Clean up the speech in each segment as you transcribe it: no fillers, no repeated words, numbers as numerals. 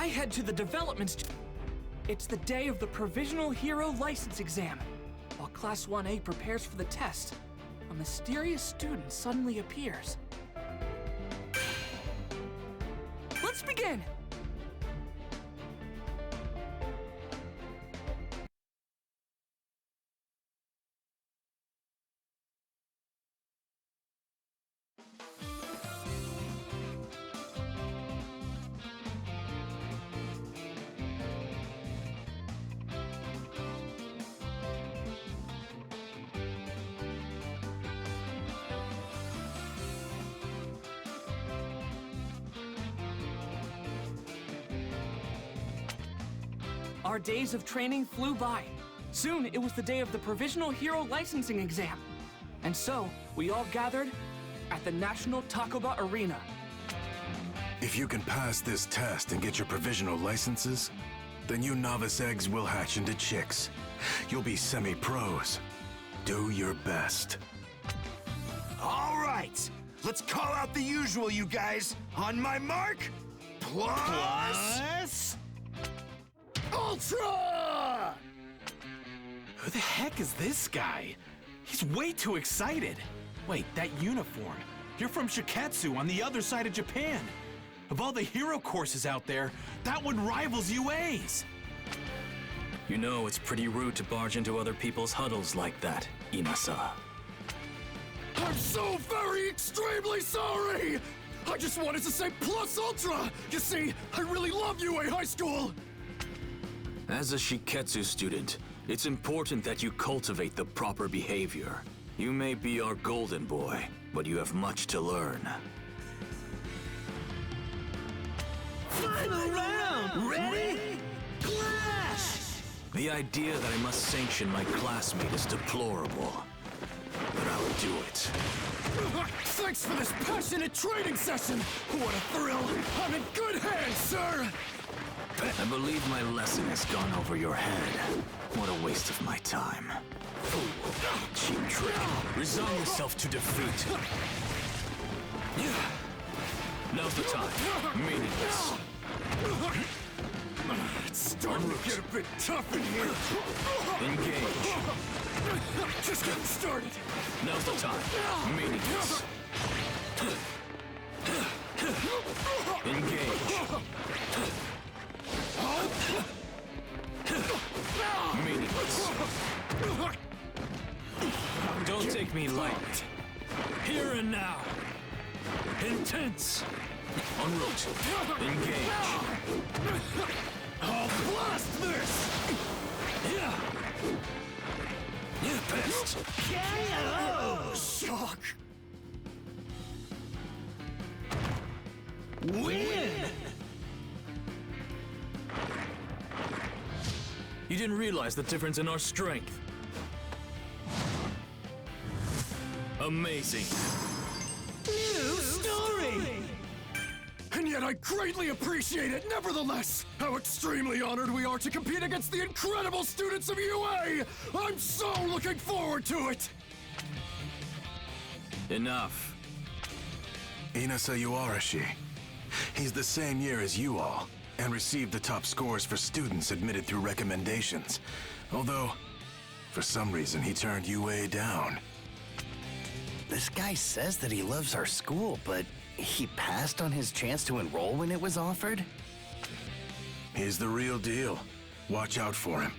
I head to the development. It's the day of the Provisional Hero License exam. While Class 1A prepares for the test, a mysterious student suddenly appears. Let's begin! Our days of training flew by. Soon, it was the day of the Provisional Hero Licensing exam. And so, we all gathered at the National Takoba Arena. If you can pass this test and get your provisional licenses, then you novice eggs will hatch into chicks. You'll be semi-pros. Do your best. All right, let's call out the usual, you guys. On my mark, plus... Ultra! Who the heck is this guy? He's way too excited. Wait, that uniform. You're from Shiketsu on the other side of Japan. Of all the hero courses out there, that one rivals UA's. You know it's pretty rude to barge into other people's huddles like that, Inasa. I'm so very extremely sorry! I just wanted to say plus ultra! You see, I really love UA High School! As a Shiketsu student, it's important that you cultivate the proper behavior. You may be our golden boy, but you have much to learn. Final round! Ready? Clash! The idea that I must sanction my classmate is deplorable, but I'll do it. Thanks for this passionate training session! What a thrill! I'm in good hands, sir! I believe my lesson has gone over your head. What a waste of my time. Cheap trick. Resign yourself to defeat. Now's the time. Meaningless. It's starting to get a bit tough in here. Engage. Just getting started. Now's the time. Meaningless. Engage. Meaningless. Don't take me lightly. Here and now. Intense. En route. Engage. I'll blast this! Pest. KO! Shock! Win! You didn't realize the difference in our strength. Amazing. New story! And yet I greatly appreciate it nevertheless! How extremely honored we are to compete against the incredible students of UA! I'm so looking forward to it! Enough. Inasa Yuarashi. He's the same year as you all, and received the top scores for students admitted through recommendations. Although, for some reason, he turned UA down. This guy says that he loves our school, but he passed on his chance to enroll when it was offered? He's the real deal. Watch out for him.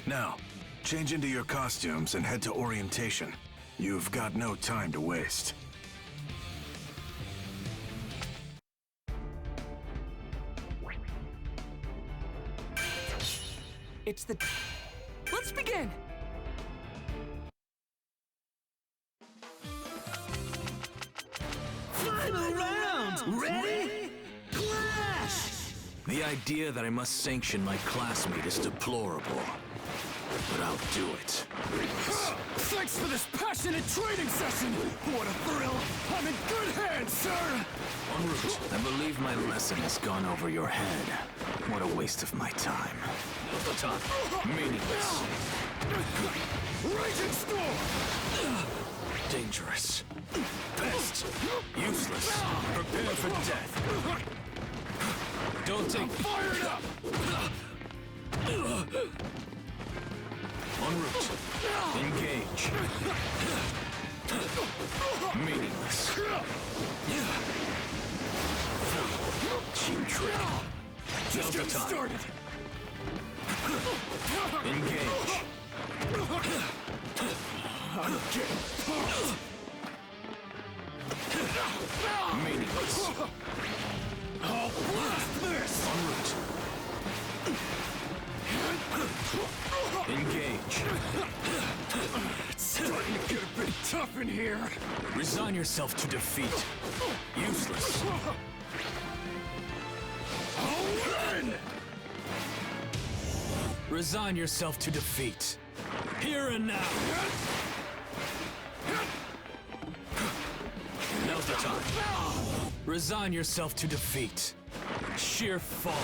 Now, change into your costumes and head to orientation. You've got no time to waste. It's the... Let's begin! Final round! Ready? Clash! The idea that I must sanction my classmate is deplorable, but I'll do it. Thanks for this passionate training session! What a thrill! I'm in good hands, sir! En route. I believe my lesson has gone over your head. What a waste of my time. The time. Meaningless. Raging storm! Dangerous. Pest. Useless. Prepare for death. Don't take... Fired up! En route. Engage. Meaningless. Cheap trick. Just Delta getting time. started! Engage. I'm getting pumped! Meaningless. I'll blast this! En route. Engage. It's starting to get a bit tough in here! Resign yourself to defeat. Useless. I'll win! Resign yourself to defeat. Here and now. Now's the time. Resign yourself to defeat. Sheer fall.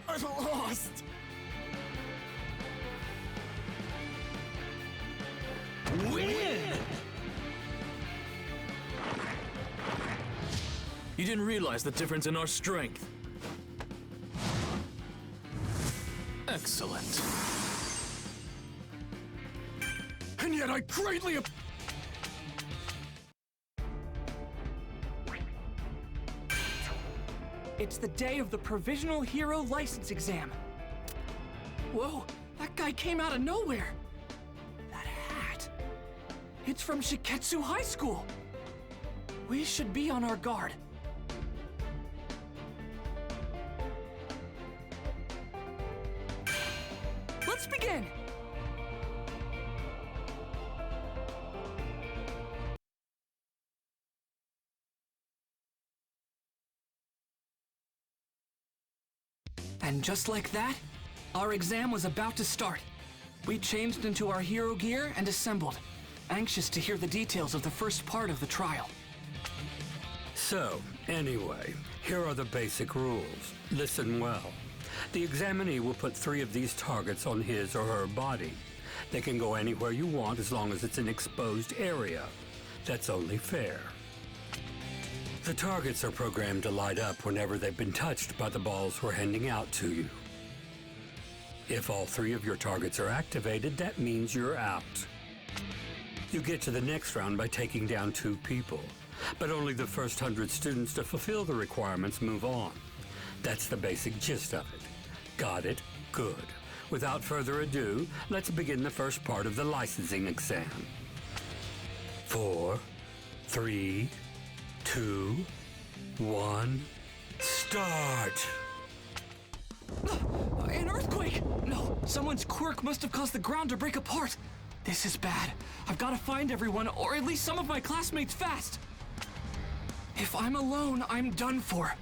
I'm lost! Win! You didn't realize the difference in our strength. Excellent. And yet I greatly It's the day of the Provisional Hero License Exam. Whoa, that guy came out of nowhere. That hat. It's from Shiketsu High School. We should be on our guard. Let's begin! And just like that, our exam was about to start. We changed into our hero gear and assembled, anxious to hear the details of the first part of the trial. So, anyway, here are the basic rules. Listen well. The examinee will put 3 of these targets on his or her body. They can go anywhere you want as long as it's an exposed area. That's only fair. The targets are programmed to light up whenever they've been touched by the balls we're handing out to you. If all 3 of your targets are activated, that means you're out. You get to the next round by taking down 2 people, but only the first 100 students to fulfill the requirements move on. That's the basic gist of it. Got it? Good. Without further ado, let's begin the first part of the licensing exam. 4, 3, 2, 1, start! An earthquake! No, someone's quirk must have caused the ground to break apart. This is bad. I've got to find everyone, or at least some of my classmates fast. If I'm alone, I'm done for.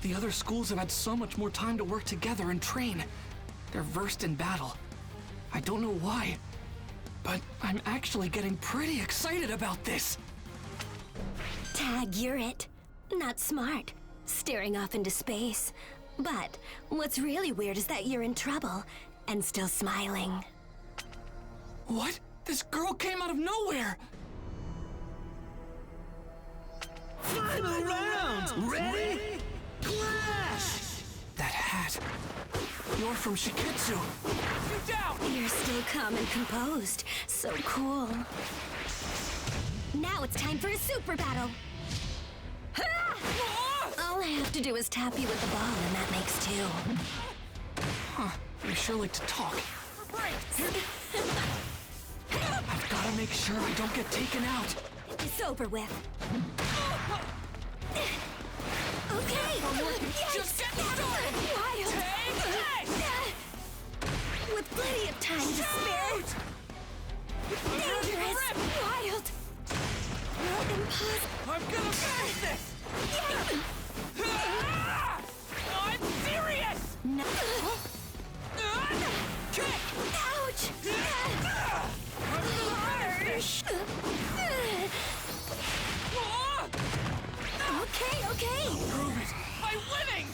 The other schools have had so much more time to work together and train. They're versed in battle. I don't know why, but I'm actually getting pretty excited about this. Tag, you're it. Not smart. Staring off into space. But what's really weird is that you're in trouble and still smiling. What? This girl came out of nowhere! Final round! Ready? Clash! That hat. You're from Shiketsu. You down! You're still calm and composed. So cool. Now it's time for a super battle. All I have to do is tap you with the ball, and that makes 2. Huh. You sure like to talk. I've got to make sure I don't get taken out. It's over with. Okay. Just get started! Wild. With plenty of time to spare. Dangerous. Wild. Impossible. I'm gonna finish this! I'm serious! No. Kick! Ouch! Harsh. Okay. Prove it! I'm winning!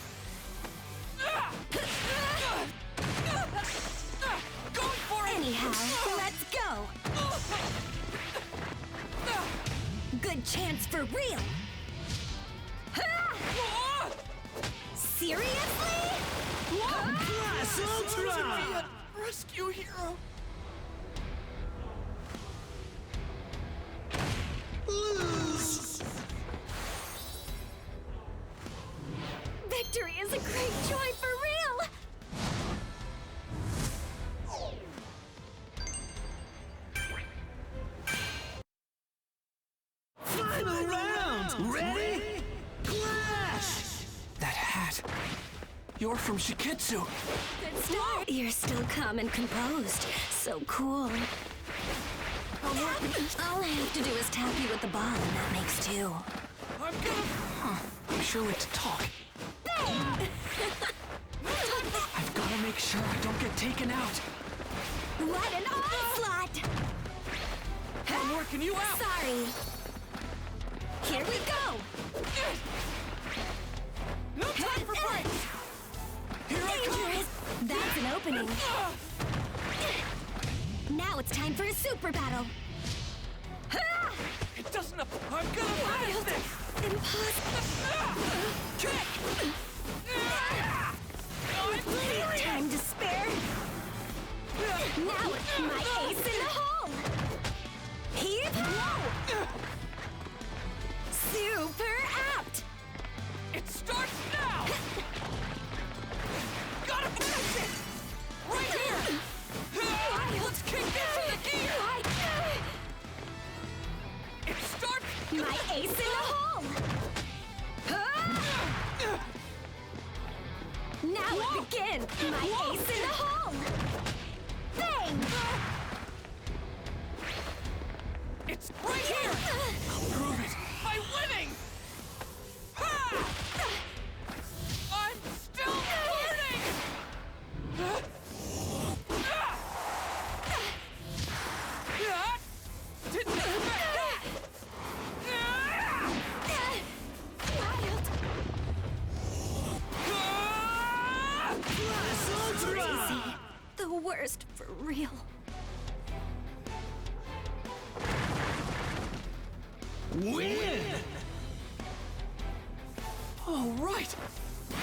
Going for it! Anyhow, let's go. Good chance for real. Seriously? Plus Ultra! Rescue hero. Victory is a great joy for real! Final round! Ready? Clash! That hat. You're from Shiketsu. Good start. You're still calm and composed. So cool. All I have to do is tap you with the ball, and that makes two. I'm sure like to talk. I've got to make sure I don't get taken out. What an onslaught! I'm working you out. Sorry. Here we go. No time for breaks. Here I come. Dangerous. That's an opening. Now it's time for a super battle. It doesn't. I'm gonna finish this. Impossible. Kick. Time to spare. Now it's my ace in the hole. Heave ho! Super apt. It starts now. Gotta finish it. Right here. Let's kick this into gear. It starts. My ace in the hole. Now it begins. My ace in the hole. Bang! It's right here. I'll prove it by winning. Ha! I'm still learning. Didn't expect that. Wild. Crazy. The worst for real. Win! All right.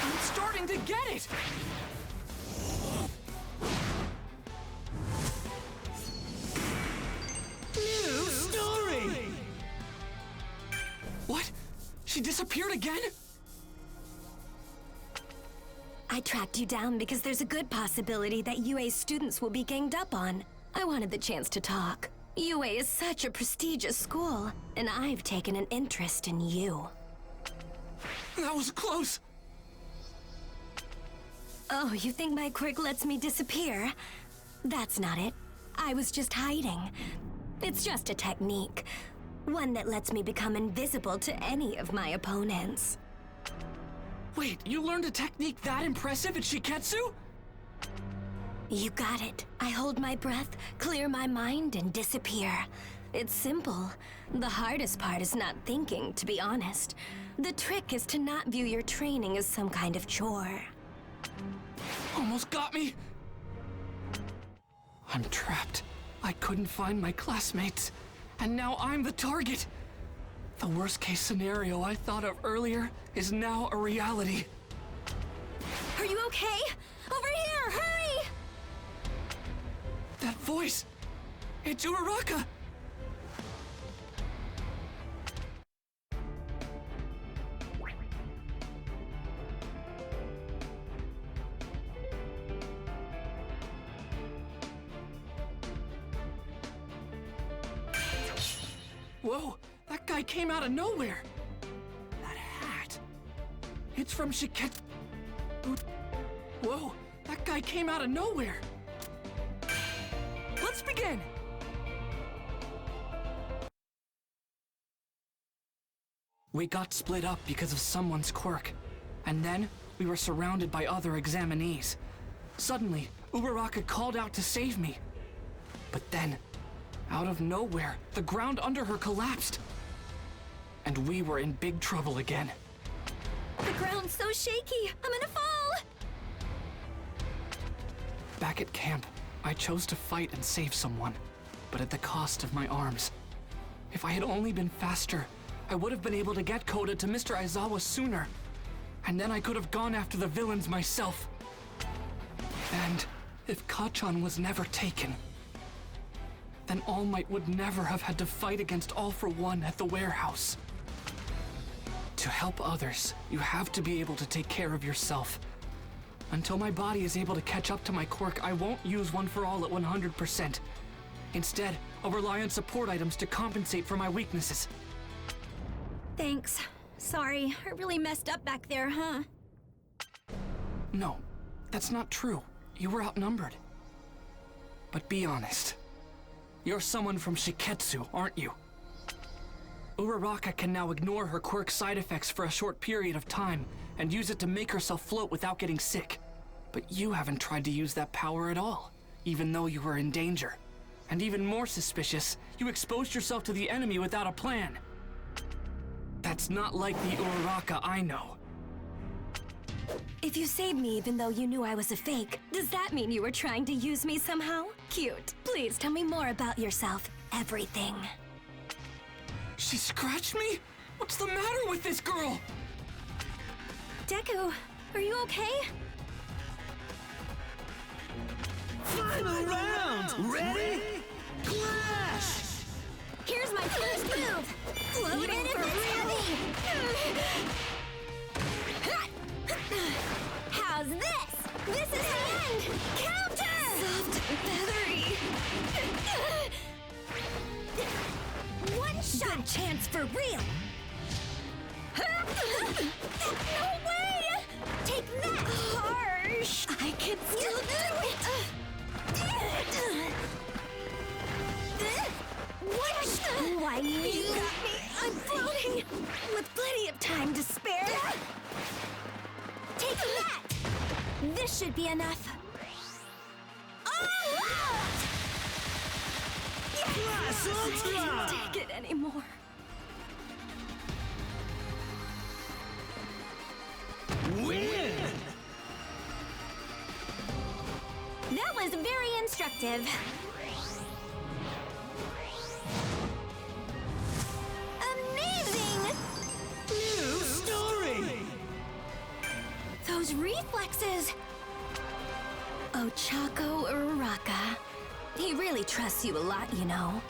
I'm starting to get it. New story! What? She disappeared again? I tracked you down because there's a good possibility that UA's students will be ganged up on. I wanted the chance to talk. UA is such a prestigious school, and I've taken an interest in you. That was close. Oh, you think my quirk lets me disappear? That's not it. I was just hiding. It's just a technique. One that lets me become invisible to any of my opponents. Wait, you learned a technique that impressive at Shiketsu? You got it. I hold my breath, clear my mind, and disappear. It's simple. The hardest part is not thinking, to be honest. The trick is to not view your training as some kind of chore. Almost got me. I'm trapped. I couldn't find my classmates. And now I'm the target. The worst case scenario I thought of earlier is now a reality. Are you okay? Over here, hurry! That voice! It's Uraraka! Whoa, that guy came out of nowhere. That hat. It's from Shiketsu. Whoa, that guy came out of nowhere. Let's begin. We got split up because of someone's quirk. And then we were surrounded by other examinees. Suddenly, Uraraka called out to save me. But then, out of nowhere, the ground under her collapsed. And we were in big trouble again. The ground's so shaky. I'm gonna fall. Back at camp, I chose to fight and save someone, but at the cost of my arms. If I had only been faster, I would have been able to get Koda to Mr. Aizawa sooner. And then I could have gone after the villains myself. And if Kachan was never taken, then All Might would never have had to fight against All for One at the warehouse. To help others, you have to be able to take care of yourself. Until my body is able to catch up to my quirk, I won't use One for All at 100%. Instead, I'll rely on support items to compensate for my weaknesses. Thanks. Sorry, I really messed up back there, huh? No, that's not true. You were outnumbered. But be honest. You're someone from Shiketsu, aren't you? Uraraka can now ignore her quirk side effects for a short period of time and use it to make herself float without getting sick. But you haven't tried to use that power at all, even though you were in danger. And even more suspicious, you exposed yourself to the enemy without a plan. That's not like the Uraraka I know. If you saved me even though you knew I was a fake, does that mean you were trying to use me somehow? Cute. Please tell me more about yourself. Everything. She scratched me? What's the matter with this girl? Deku, are you okay? Final round! Ready? Clash! Here's my first move! Even if it's heavy! How's this? This is the end! Counter! Soft and feathery! One shot! Good chance for real! No way! Take that! Harsh! I can still do it! Why you got me? I'm floating! With plenty of time to spare! Take that! This should be enough. Oh! Class I can't Ultra! take it anymore. Win! That was very instructive. Amazing! New story! Those reflexes! Ochako Uraraka. He really trusts you a lot, you know.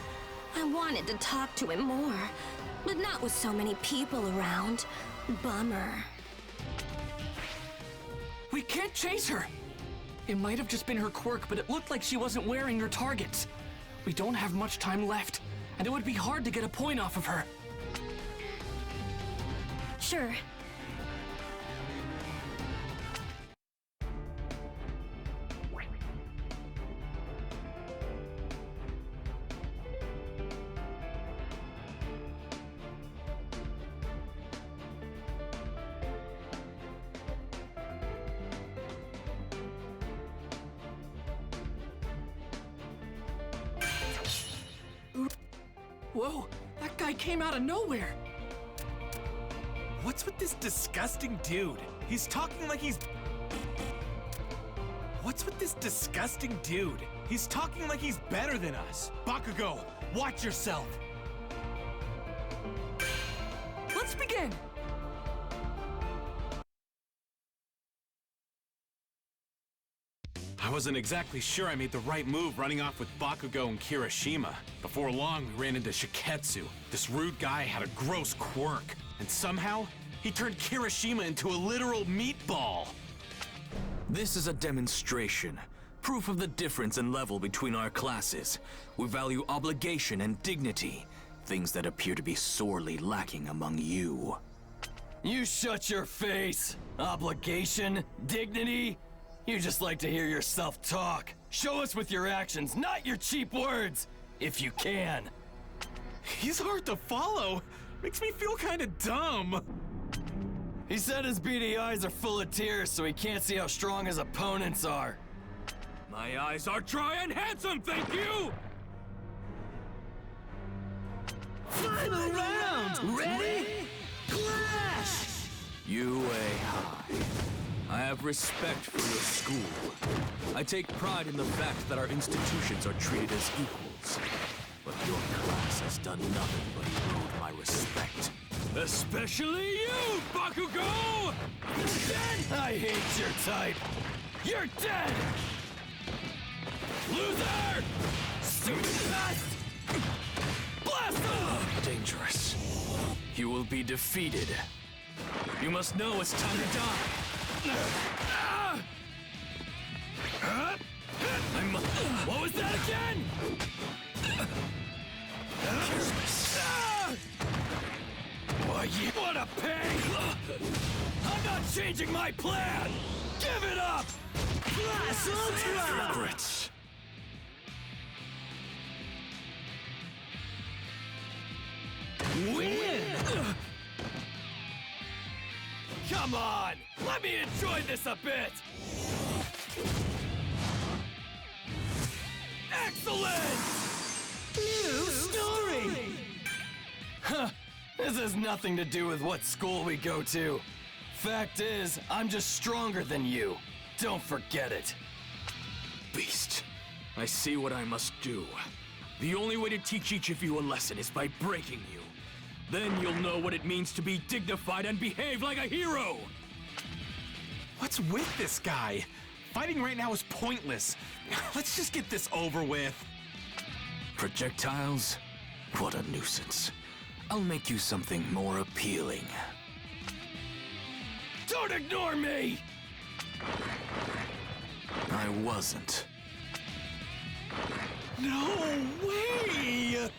I wanted to talk to him more, but not with so many people around. Bummer. We can't chase her! It might have just been her quirk, but it looked like she wasn't wearing her targets. We don't have much time left, and it would be hard to get a point off of her. Sure. Whoa, that guy came out of nowhere. What's with this disgusting dude? He's talking like he's... What's with this disgusting dude? He's talking like he's better than us. Bakugo, watch yourself. Let's begin. I wasn't exactly sure I made the right move running off with Bakugo and Kirishima. Before long, we ran into Shiketsu. This rude guy had a gross quirk, and somehow, he turned Kirishima into a literal meatball. This is a demonstration. Proof of the difference in level between our classes. We value obligation and dignity. Things that appear to be sorely lacking among you. You shut your face! Obligation? Dignity? You just like to hear yourself talk. Show us with your actions, not your cheap words! If you can. He's hard to follow. Makes me feel kinda dumb. He said his beady eyes are full of tears so he can't see how strong his opponents are. My eyes are dry and handsome, thank you! Final round! Ready? Clash! UA High. I have respect for your school. I take pride in the fact that our institutions are treated as equals. But your class has done nothing but erode my respect. Especially you, Bakugo! Dead! I hate your type. You're dead! Loser! Stupid pest! Blast off! Dangerous. You will be defeated. You must know it's time to die. What was that again? Why, what a pain! I'm not changing my plan! Give it up! Plus Ultra! Regrets. Win! Come on! Let me enjoy this a bit! Excellent! New story! Huh. This has nothing to do with what school we go to. Fact is, I'm just stronger than you. Don't forget it. Beast. I see what I must do. The only way to teach each of you a lesson is by breaking you. Then you'll know what it means to be dignified and behave like a hero! What's with this guy? Fighting right now is pointless. Let's just get this over with. Projectiles? What a nuisance. I'll make you something more appealing. Don't ignore me! I wasn't. No way!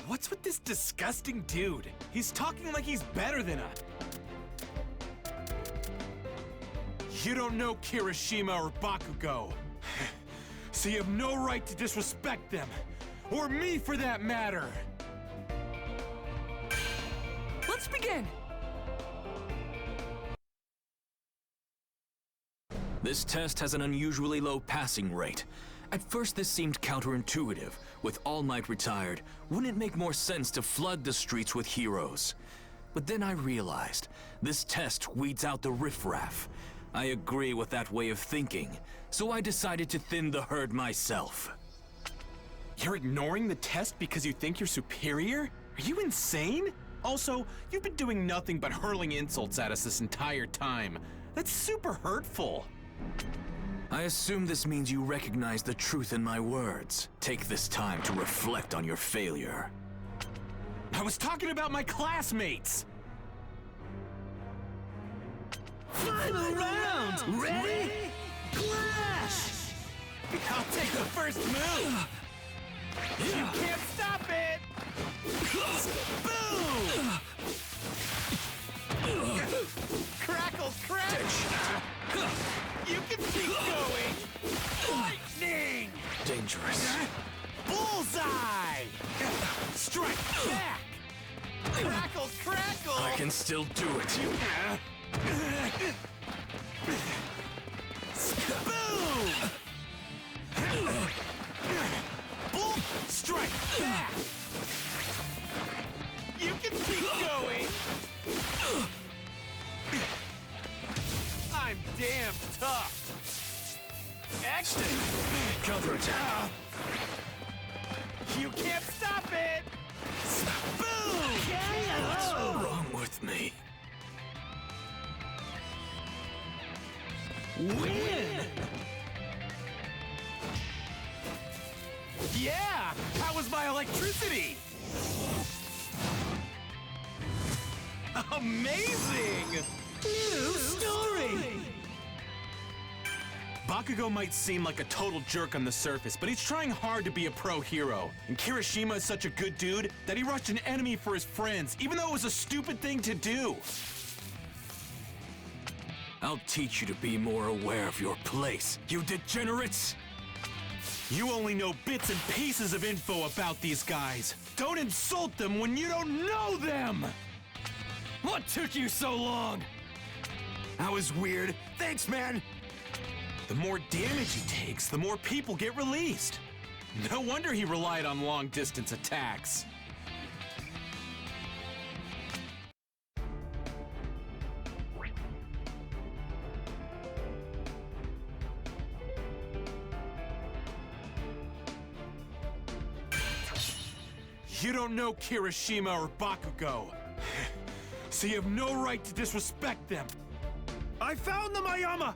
What's with this disgusting dude? He's talking like he's better than us. You don't know Kirishima or Bakugo. So you have no right to disrespect them. Or me, for that matter. Let's begin! This test has an unusually low passing rate. At first this seemed counterintuitive. With All Might retired, wouldn't it make more sense to flood the streets with heroes? But then I realized, this test weeds out the riffraff. I agree with that way of thinking, so I decided to thin the herd myself. You're ignoring the test because you think you're superior? Are you insane? Also, you've been doing nothing but hurling insults at us this entire time. That's super hurtful. I assume this means you recognize the truth in my words. Take this time to reflect on your failure. I was talking about my classmates! Final round! Ready? Clash! I'll take the first move! You can't stop it! Boom! Crackle, crack! You can keep going! Lightning! Dangerous. Bullseye! Strike back! Crackle, crackle! I can still do it. Boom! Bull strike back! You can keep going! I'm damn tough! Action! Counterattack. You can't stop it! Boom! What's wrong with me? Win! Yeah! How was my electricity? Amazing! New story! Bakugo might seem like a total jerk on the surface, but he's trying hard to be a pro hero. And Kirishima is such a good dude that he rushed an enemy for his friends, even though it was a stupid thing to do. I'll teach you to be more aware of your place, you degenerates! You only know bits and pieces of info about these guys. Don't insult them when you don't know them! What took you so long? That was weird. Thanks, man! The more damage he takes, the more people get released. No wonder he relied on long-distance attacks. You don't know Kirishima or Bakugo, so you have no right to disrespect them. I found them, Ayama!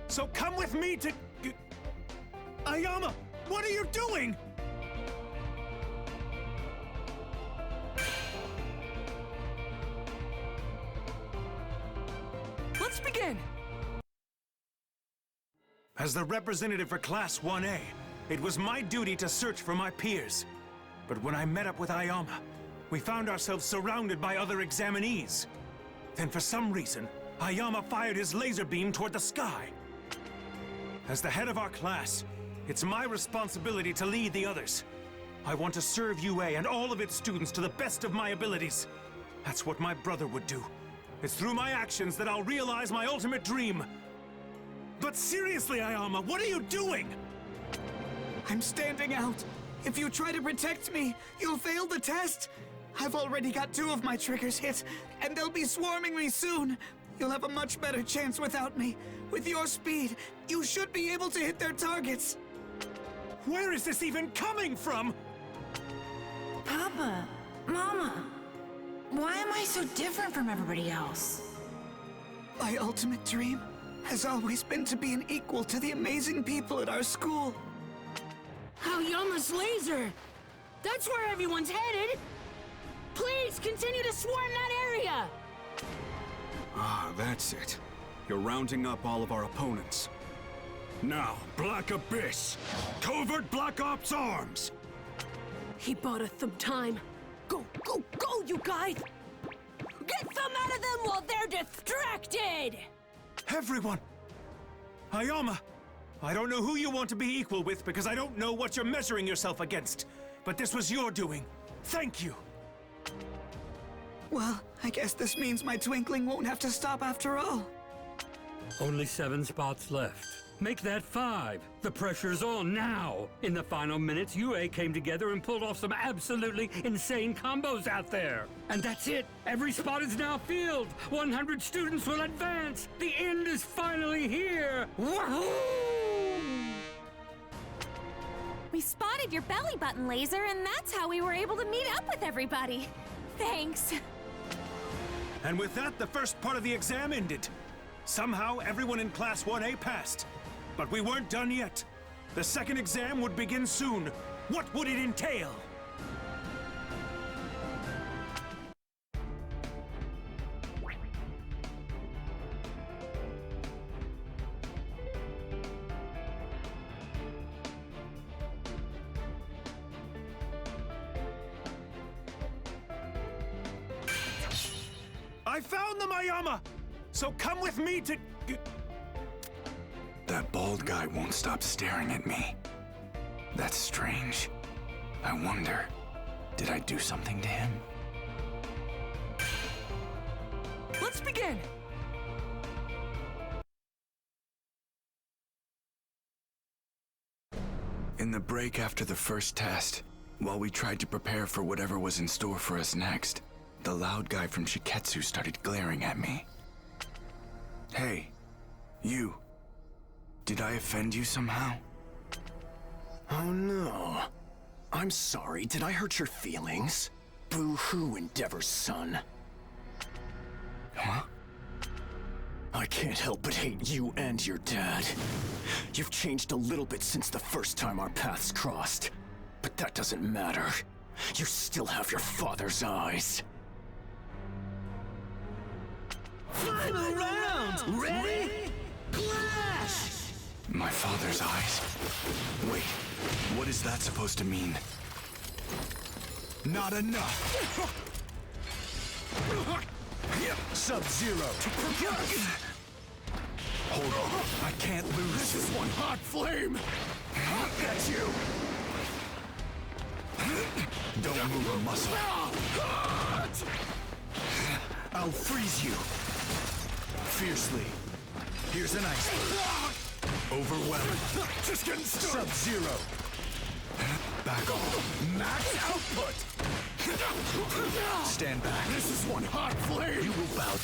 So come with me to... Ayama, what are you doing? Let's begin! As the representative for Class 1A, it was my duty to search for my peers. But when I met up with Ayama, we found ourselves surrounded by other examinees. Then for some reason, Ayama fired his laser beam toward the sky. As the head of our class, it's my responsibility to lead the others. I want to serve UA and all of its students to the best of my abilities. That's what my brother would do. It's through my actions that I'll realize my ultimate dream. But seriously, Ayama, what are you doing? I'm standing out. If you try to protect me, you'll fail the test. I've already got 2 of my triggers hit, and they'll be swarming me soon. You'll have a much better chance without me. With your speed, you should be able to hit their targets. Where is this even coming from? Papa, Mama, why am I so different from everybody else? My ultimate dream has always been to be an equal to the amazing people at our school. Ayama's laser! That's where everyone's headed! Please continue to swarm that area! Ah, that's it. You're rounding up all of our opponents. Now, Black Abyss! Covert Black Ops Arms! He bought us some time. Go, go, go, you guys! Get some out of them while they're distracted! Everyone! Ayama! I don't know who you want to be equal with because I don't know what you're measuring yourself against. But this was your doing. Thank you! Well, I guess this means my twinkling won't have to stop after all. Only 7 spots left. Make that 5. The pressure's on now. In the final minutes, UA came together and pulled off some absolutely insane combos out there. And that's it. Every spot is now filled. 100 students will advance. The end is finally here. Wahoo! We spotted your belly button laser, and that's how we were able to meet up with everybody. Thanks. And with that, the first part of the exam ended. Somehow, everyone in Class 1A passed. But we weren't done yet. The second exam would begin soon. What would it entail? I found them, Ayama! So come with me to... That bald guy won't stop staring at me. That's strange. I wonder, did I do something to him? Let's begin! In the break after the first test, while we tried to prepare for whatever was in store for us next, the loud guy from Shiketsu started glaring at me. Hey, you. Did I offend you somehow? Oh no. I'm sorry, did I hurt your feelings? Boo-hoo, Endeavor's son. Huh? I can't help but hate you and your dad. You've changed a little bit since the first time our paths crossed. But that doesn't matter. You still have your father's eyes. Final round! Ready? Clash! My father's eyes? Wait, what is that supposed to mean? Not enough! Sub-Zero! Hold on, I can't lose. This is one hot flame! I'll get you! Don't move a muscle. I'll freeze you. Fiercely. Here's an ice. Overwhelming. Just getting started. Sub-Zero. Back off. Max output! Stand back. This is one hot flame! You will bow.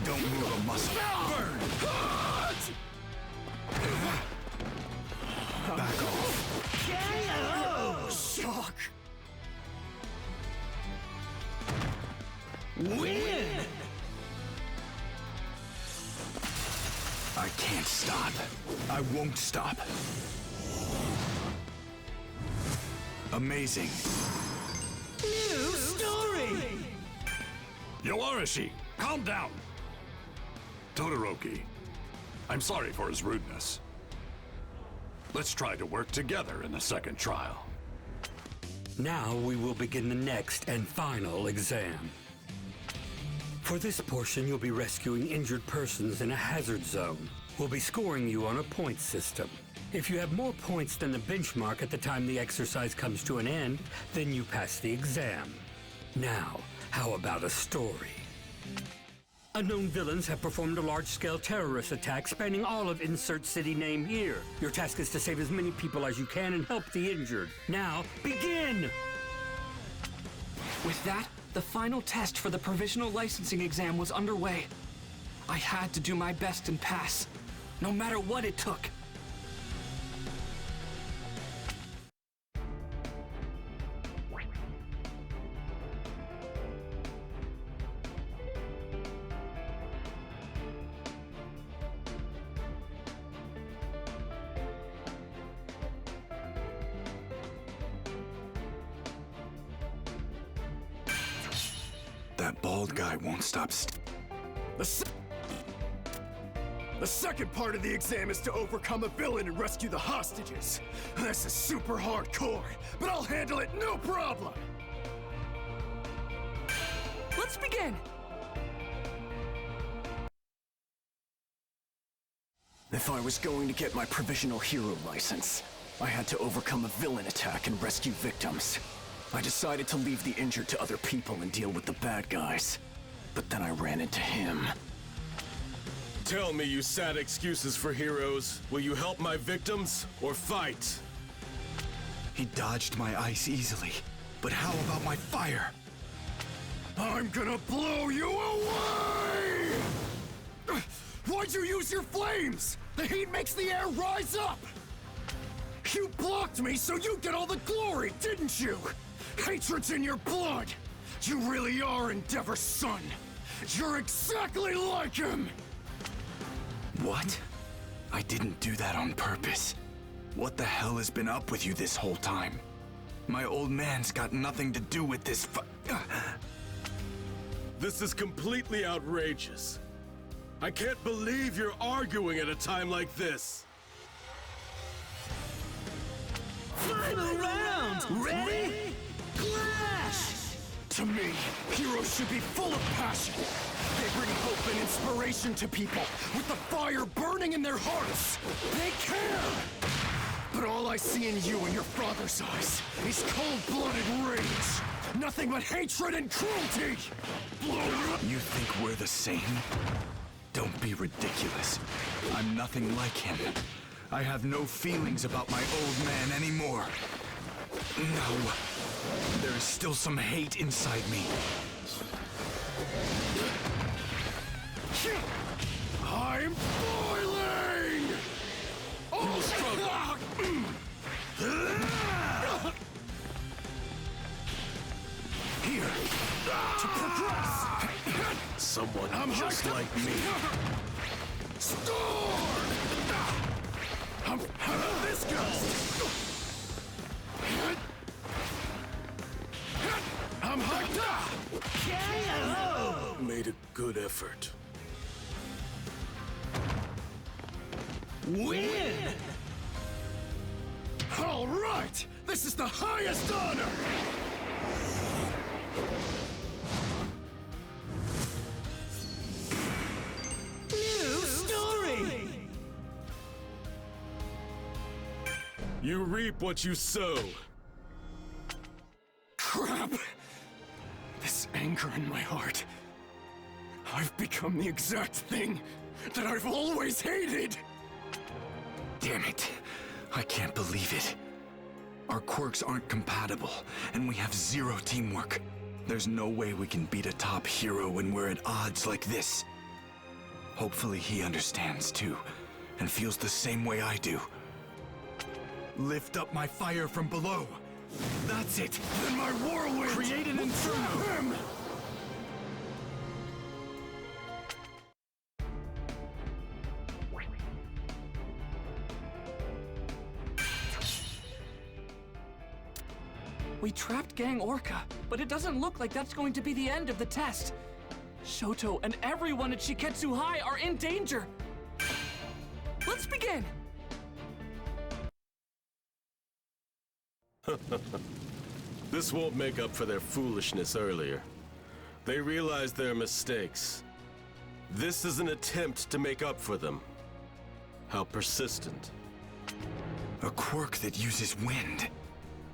Don't move a muscle. Burn! Back off. Shock! Win! I can't stop. I won't stop. Amazing. New story! Yoarashi, calm down. Todoroki, I'm sorry for his rudeness. Let's try to work together in the second trial. Now we will begin the next and final exam. For this portion, you'll be rescuing injured persons in a hazard zone. We'll be scoring you on a point system. If you have more points than the benchmark at the time the exercise comes to an end, then you pass the exam. Now, how about a story? Unknown villains have performed a large-scale terrorist attack spanning all of insert city name here. Your task is to save as many people as you can and help the injured. Now, begin! With that, the final test for the provisional licensing exam was underway. I had to do my best and pass, no matter what it took. That bald guy won't stop The second part of the exam is to overcome a villain and rescue the hostages. This is super hardcore, but I'll handle it no problem! Let's begin! If I was going to get my provisional hero license, I had to overcome a villain attack and rescue victims. I decided to leave the injured to other people and deal with the bad guys. But then I ran into him. Tell me, you sad excuses for heroes. Will you help my victims or fight? He dodged my ice easily, but how about my fire? I'm gonna blow you away! Why'd you use your flames? The heat makes the air rise up! You blocked me so you get all the glory, didn't you? Hatred's in your blood! You really are Endeavor's son! You're exactly like him! What? I didn't do that on purpose. What the hell has been up with you this whole time? My old man's got nothing to do with this This is completely outrageous. I can't believe you're arguing at a time like this. Final round! Ready? Clash! To me, heroes should be full of passion. They bring hope and inspiration to people, with the fire burning in their hearts. They care! But all I see in you and your father's eyes is cold-blooded rage. Nothing but hatred and cruelty! You think we're the same? Don't be ridiculous. I'm nothing like him. I have no feelings about my old man anymore. No. There is still some hate inside me. I'm boiling! Oh, Here, to progress! Someone just hyped like me. Storm! How about this gust? I'm hyped up! KO! Made a good effort. Win! All right! This is the highest honor! New story! You reap what you sow. Crap! This anger in my heart. I've become the exact thing that I've always hated! Damn it. I can't believe it. Our quirks aren't compatible, and we have zero teamwork. There's no way we can beat a top hero when we're at odds like this. Hopefully he understands too, and feels the same way I do. Lift up my fire from below. That's it. Then my whirlwind Create an will inferno. trap him! We trapped Gang Orca, but it doesn't look like that's going to be the end of the test. Shoto and everyone at Shiketsu High are in danger. Let's begin! This won't make up for their foolishness earlier. They realized their mistakes. This is an attempt to make up for them. How persistent. A quirk that uses wind.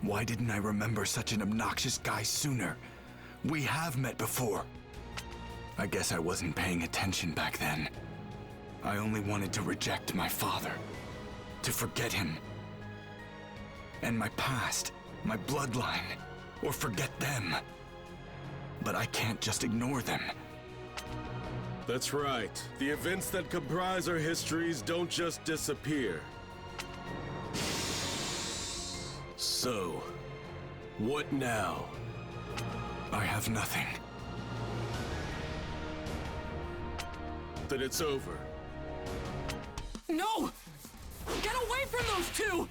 Why didn't I remember such an obnoxious guy sooner? We have met before. I guess I wasn't paying attention back then. I only wanted to reject my father. To forget him. And my past, my bloodline, or forget them. But I can't just ignore them. That's right. The events that comprise our histories don't just disappear. So, what now? I have nothing. Then it's over. No! Get away from those two!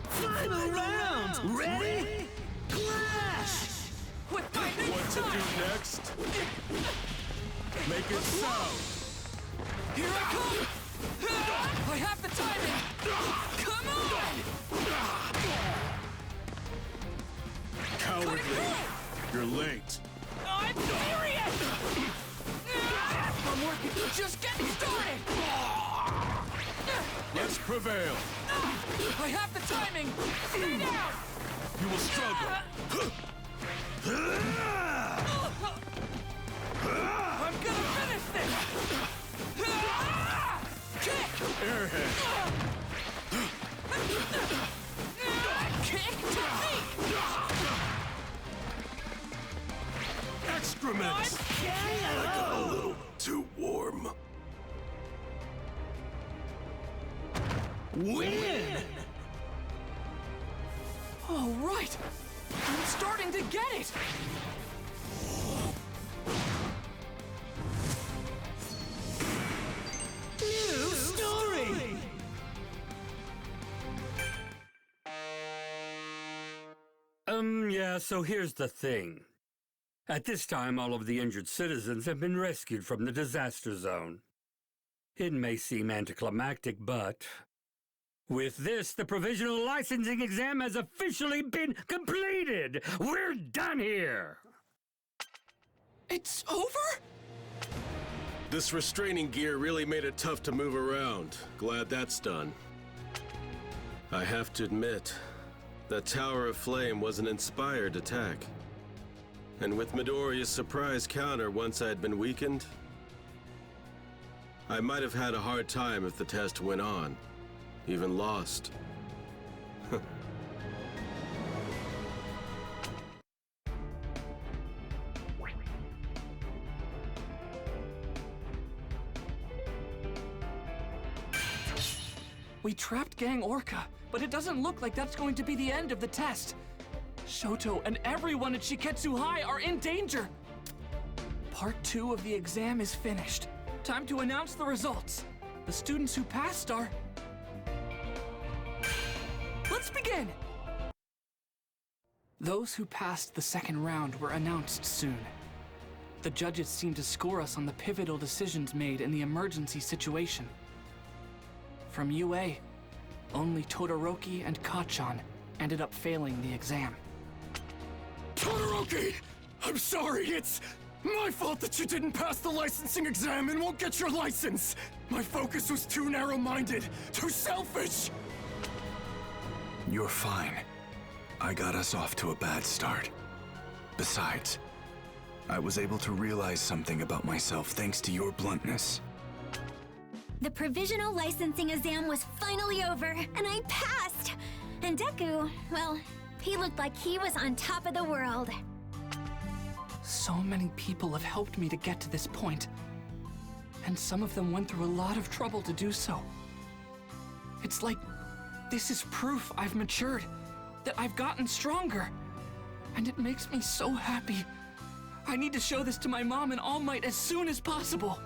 Final round! Ready? Clash! With my What to do next? Make it sound! Here I come! I have the timing! Come on! Cowardly! You're late. I'm serious! I'm working, just getting started! Let's prevail. I have the timing! Stay down! You will struggle. I'm gonna finish this! Kick! Airhead. Kick technique! Excrements! A little too warm. Win! All right! I'm starting to get it! New story! Yeah, so here's the thing. At this time, all of the injured citizens have been rescued from the disaster zone. It may seem anticlimactic, but with this, the provisional licensing exam has officially been completed! We're done here! It's over? This restraining gear really made it tough to move around. Glad that's done. I have to admit, that Tower of Flame was an inspired attack. And with Midoriya's surprise counter once I had been weakened, I might have had a hard time if the test went on, even lost. We trapped Gang Orca, but it doesn't look like that's going to be the end of the test. Shoto and everyone at Shiketsu High are in danger. Part 2 of the exam is finished. Time to announce the results. The students who passed are... Let's begin! Those who passed the second round were announced soon. The judges seemed to score us on the pivotal decisions made in the emergency situation. From UA, only Todoroki and Kacchan ended up failing the exam. Todoroki! I'm sorry, it's my fault that you didn't pass the licensing exam and won't get your license! My focus was too narrow-minded, too selfish! You're fine. I got us off to a bad start. Besides, I was able to realize something about myself thanks to your bluntness. The provisional licensing exam was finally over, and I passed! And Deku, well, he looked like he was on top of the world. So many people have helped me to get to this point. And some of them went through a lot of trouble to do so. It's like this is proof I've matured, that I've gotten stronger. And it makes me so happy. I need to show this to my mom and All Might as soon as possible.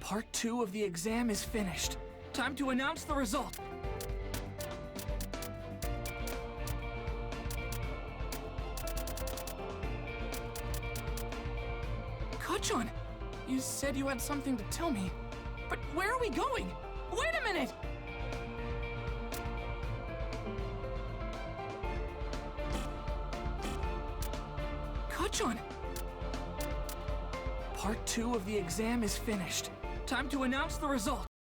Part 2 of the exam is finished. Time to announce the result. Kachan, you said you had something to tell me. But where are we going? Wait a minute! Kachan! Part 2 of the exam is finished. Time to announce the result.